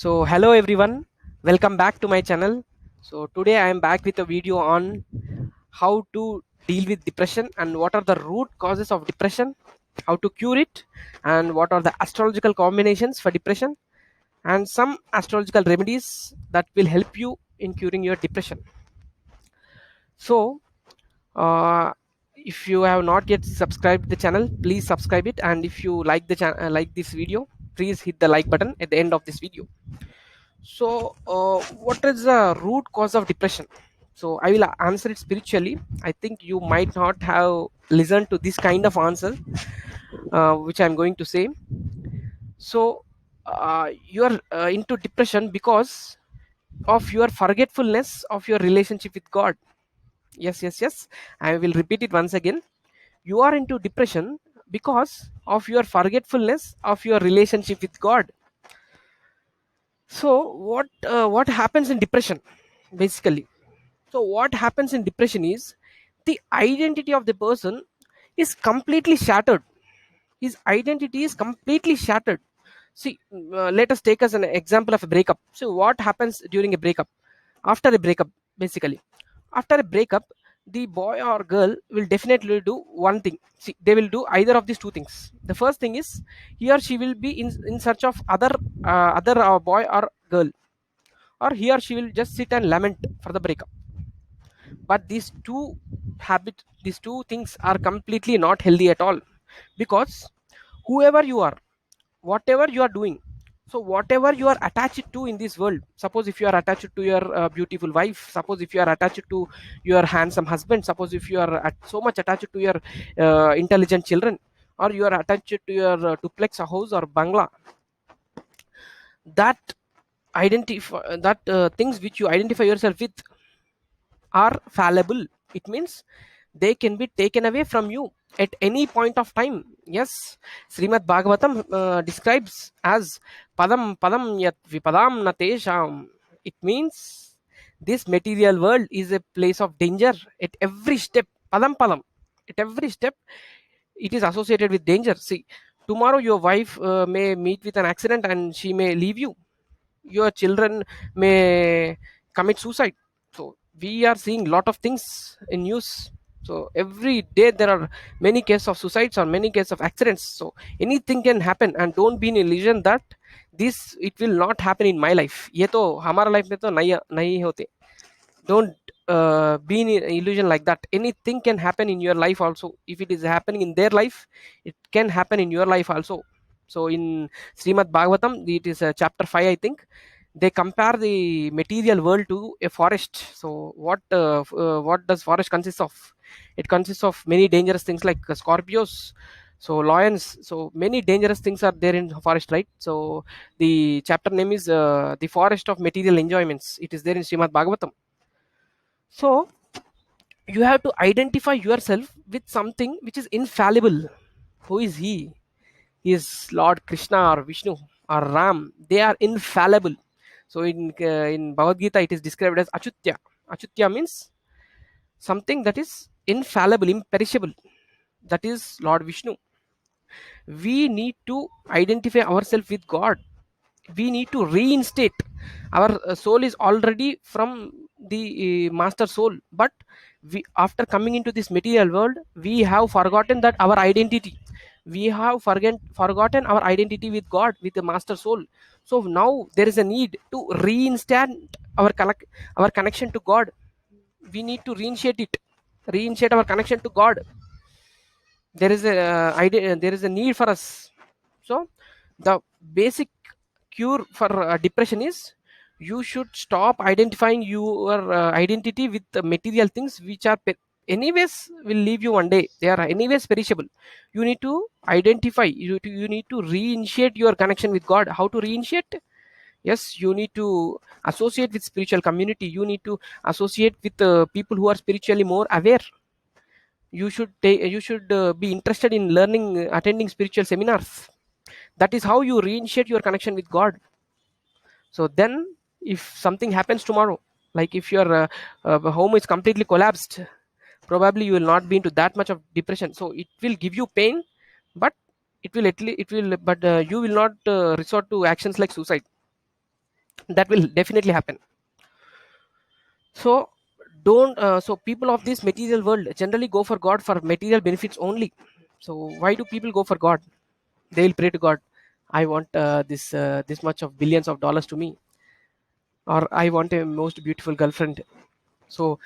So hello everyone, welcome back to my channel. So today I am back with a video on how to deal with depression and what are the root causes of depression, how to cure it, and what are the astrological combinations for depression, and some astrological remedies that will help you in curing your depression. So uh, if you have not yet subscribed the channel, please subscribe it, and if you like the like this video, please hit the like button at the end of this video. So, what is the root cause of depression? So, I will answer it spiritually. I think you might not have listened to this kind of answer, which I'm going to say. So, you are into depression because of your forgetfulness of your relationship with God. Yes, yes, yes. I will repeat it once again. You are into depression because of your forgetfulness of your relationship with God. So, what happens in depression, basically? So what happens in depression is the identity of the person is completely shattered. His identity is completely shattered. See, let us take as an example of a breakup. So what happens during a breakup? After a breakup, basically, after a breakup, the boy or girl will definitely do one thing. See, they will do either of these two things. The first thing is he or she will be in search of other boy or girl, or he or she will just sit and lament for the breakup. But these two things are completely not healthy at all, because whoever you are, whatever you are doing, so whatever you are attached to in this world, suppose if you are attached to your beautiful wife, suppose if you are attached to your handsome husband, suppose if you are so much attached to your intelligent children, or you are attached to your duplex house or bangla, that identify that things which you identify yourself with are fallible. It means they can be taken away from you at any point of time. Yes, Srimad Bhagavatam describes as padam padam yat vipadam natesham. It means this material world is a place of danger at every step. Padam padam. At every step, it is associated with danger. See, tomorrow your wife may meet with an accident and she may leave you. Your children may commit suicide. So we are seeing lot of things in news. So every day there are many cases of suicides or many cases of accidents. So anything can happen, and don't be in illusion that this it will not happen in my life. ये तो हमारा life में तो नहीं होते. Don't be in illusion like that. Anything can happen in your life also. If it is happening in their life, it can happen in your life also. So in Srimad Bhagavatam, it is chapter 5, I think, they compare the material world to a forest. So what does forest consist of? It consists of many dangerous things like scorpions, so lions, so many dangerous things are there in forest, right? So the chapter name is the forest of material enjoyments. It is there in Srimad Bhagavatam. So you have to identify yourself with something which is infallible. Who is he? He is Lord Krishna or Vishnu or Ram. They are infallible. So in Bhagavad Gita it is described as achutya. Achutya means something that is infallible, imperishable. That is Lord Vishnu. We need to identify ourselves with God. We need to reinstate our soul is already from the master soul, but we, after coming into this material world, we have forgotten that our identity. We have forgotten our identity with God, with the master soul. So now there is a need to reinstate our connection to God. We need to reinstate our connection to God. There is a there is a need for us. So the basic cure for depression is you should stop identifying your identity with the material things which are anyways will leave you one day. They are anyways perishable. You need to identify, you need to reinitiate your connection with God. How to reinitiate? Yes, you need to associate with spiritual community. You need to associate with people who are spiritually more aware. You should be interested in learning, attending spiritual seminars. That is how you reinitiate your connection with God. So then if something happens tomorrow, like if your home is completely collapsed, probably you will not be into that much of depression. So it will give you pain, but it will you will not resort to actions like suicide. that will definitely happen. So don't so people of this material world generally go for God for material benefits only. So why do people go for God? They will pray to God, I want this much of billions of dollars to me, or I want a most beautiful girlfriend. So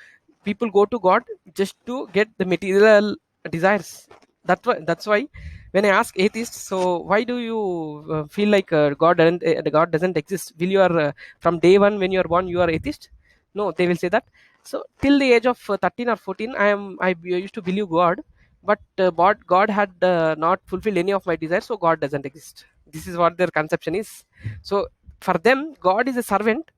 people go to God just to get the material desires. That's why when I ask atheists, so why do you feel like God doesn't exist? Will you are from day one when you are born you are atheist? No, they will say that. So till the age of 13 or 14 I used to believe God, but God had not fulfilled any of my desires, so God doesn't exist. This is what their conception is. So for them God is a servant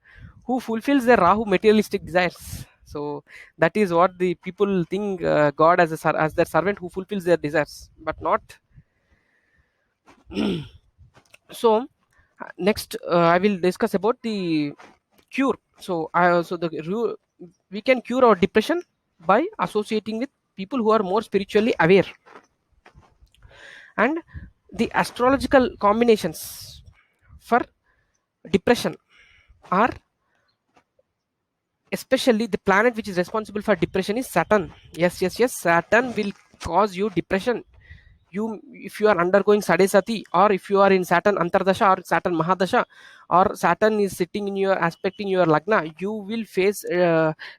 who fulfills their rahu materialistic desires. So that is what the people think, God as as their servant who fulfills their desires, but not. So next I will discuss about the cure. So we can cure our depression by associating with people who are more spiritually aware. And the astrological combinations for depression are, especially the planet which is responsible for depression is Saturn. Yes, Saturn will cause you depression. You, if you are undergoing sadesati, or if you are in Saturn antardasha or Saturn mahadasha, or Saturn is sitting in your aspecting your lagna, you will face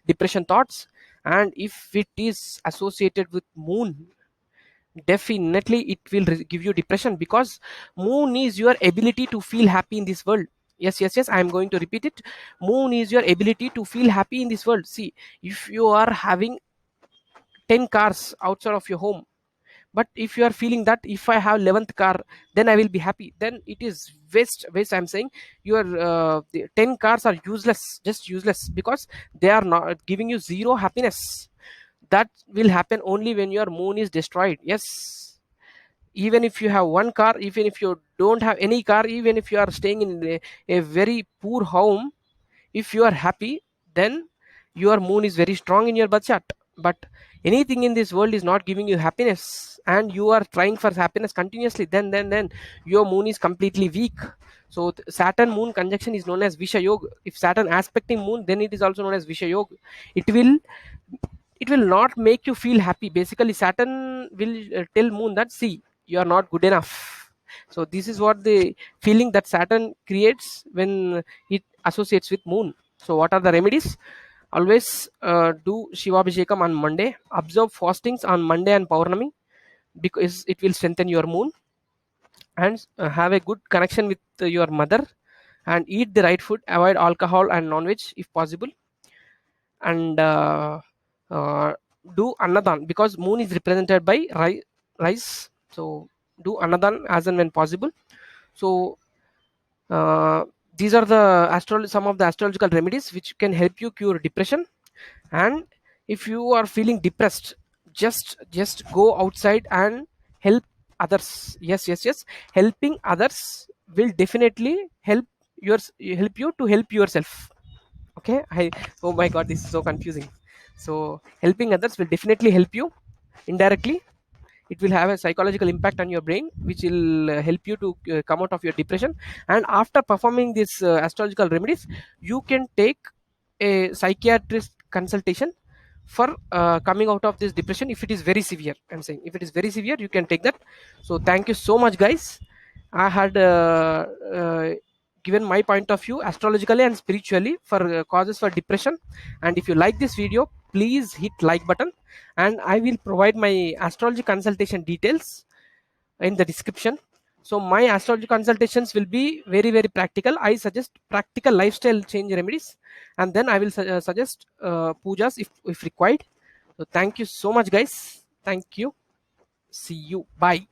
depression thoughts. And if it is associated with moon, definitely it will give you depression, because moon is your ability to feel happy in this world. Yes, I am going to repeat it. Moon is your ability to feel happy in this world. See, if you are having 10 cars outside of your home, but if you are feeling that if I have 11th car then I will be happy, then it is waste. I'm saying your the 10 cars are useless, just useless, because they are not giving you zero happiness. That will happen only when your moon is destroyed. Yes, even if you have one car, even if you don't have any car, even if you are staying in a very poor home, if you are happy, then your moon is very strong in your birth chart. But anything in this world is not giving you happiness, and you are trying for happiness continuously, then your moon is completely weak. So Saturn moon conjunction is known as Visha Yoga. If Saturn aspecting moon, then it is also known as Visha Yoga. It will it will not make you feel happy. Basically Saturn will tell moon that, see, you are not good enough. So this is what the feeling that Saturn creates when it associates with moon. So what are the remedies? Always do Shiva Abhishekam on Monday. Observe fastings on Monday and Paurnami, because it will strengthen your moon. And have a good connection with your mother, and eat the right food. Avoid alcohol and non-veg if possible. And uh, do annadan, because moon is represented by rice. So do annadan as and when possible. So uh, these are the some of the astrological remedies which can help you cure depression. And if you are feeling depressed, just go outside and help others. Yes, helping others will definitely help you to help yourself. Okay, oh my god, this is so confusing. So helping others will definitely help you indirectly. It will have a psychological impact on your brain, which will help you to come out of your depression. And after performing these astrological remedies, you can take a psychiatrist consultation for coming out of this depression. If it is very severe, I'm saying, if it is very severe, you can take that. So thank you so much, guys. I had given my point of view astrologically and spiritually for causes for depression. And if you like this video, please hit like button, and I will provide my astrology consultation details in the description. So my astrology consultations will be very, very practical. I suggest practical lifestyle change remedies, and then I will suggest pujas if required. So thank you so much, guys. Thank you. See you. Bye.